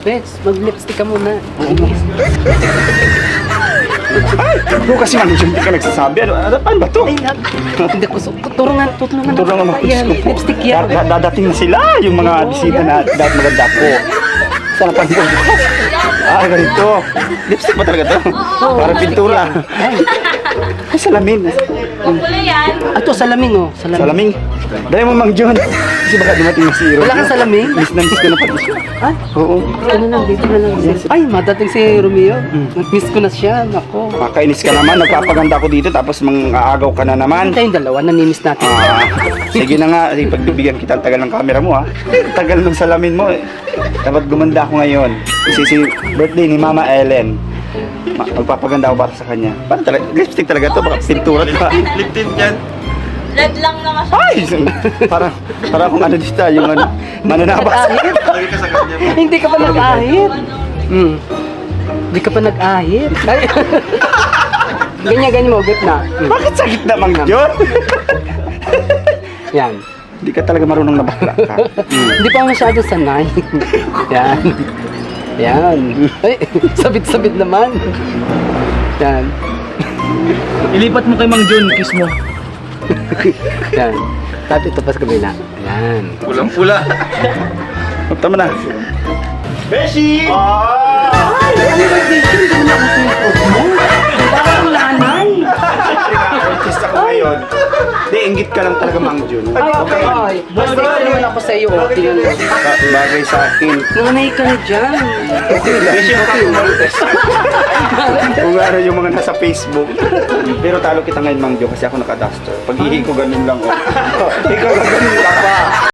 Bex, mag-lipstick ka muna. Ay! Bro, kasi man, hindi ka nagsasabi. Ano ba to? Ay, hindi ko so. Tutulungan Tulungan mo. Ayan, lipstick yan. Dadating na sila, yung mga bisita na dapat maganda ko. Sana pang bukas. Ah, ganito. Lipstick ba talaga to? Para pintura. Ay, salamin. Pula yan. Ato, salaming oh. Salaming. Dahil mo Mang John. Kasi baka dumating na si Hero. Wala kang salaming? Miss na miss ko na pati siya. Ah, Oo. ano lang, dito na lang. Ay, madating si Romeo. Miss ko na siya. Nako. Makainis ka naman. Nagpapaganda ako dito tapos mang-aagaw ka na naman. Kayong dalawa, nanimiss natin. Sige na nga. Sige, pagbibigyan kita ang tagal ng camera mo ha. Tagal ng salamin mo eh. Dapat gumanda ako ngayon. Kasi si birthday ni Mama Ellen. Magpapaganda ako para sa kanya. Parang talaga, lipstick talaga to. Baka pintura pa. Lip tint yan. Red lang naman siya. Ay! Parang kung ano dito, yung ano, mananabas. Hindi ka pa nag-ahit. Hindi ka pa nag-ahit. Ay. Ganyan mo, gitna. Bakit sa gitna, Mang John? Yan. Hindi ka talaga marunong na bakla ka. Hindi pa masyado sanay. Yan. Yan. Ay, sabit-sabit naman. Yan. Ilipat mo kay Mang John, kiss mo. Yan. Tapos ito pa sa kabila. Yan. Pulang-pula. Tama na. Beshi! Parang nanay. Artist ako ngayon. Hindi, inggit ka lang talaga, Mang John. Ay, ay. Basta naman ako sa iyo. Tingnan mo. Bagay sa akin. Nanay ka na dyan. Beshi, makakumalites. Kung ano yung mga nasa Facebook. Pero talo kita ngayon, Mang John, kasi ako naka-duster. Pag-ihi ko ganun lang. Oh. Ikaw lang ganun ka pa.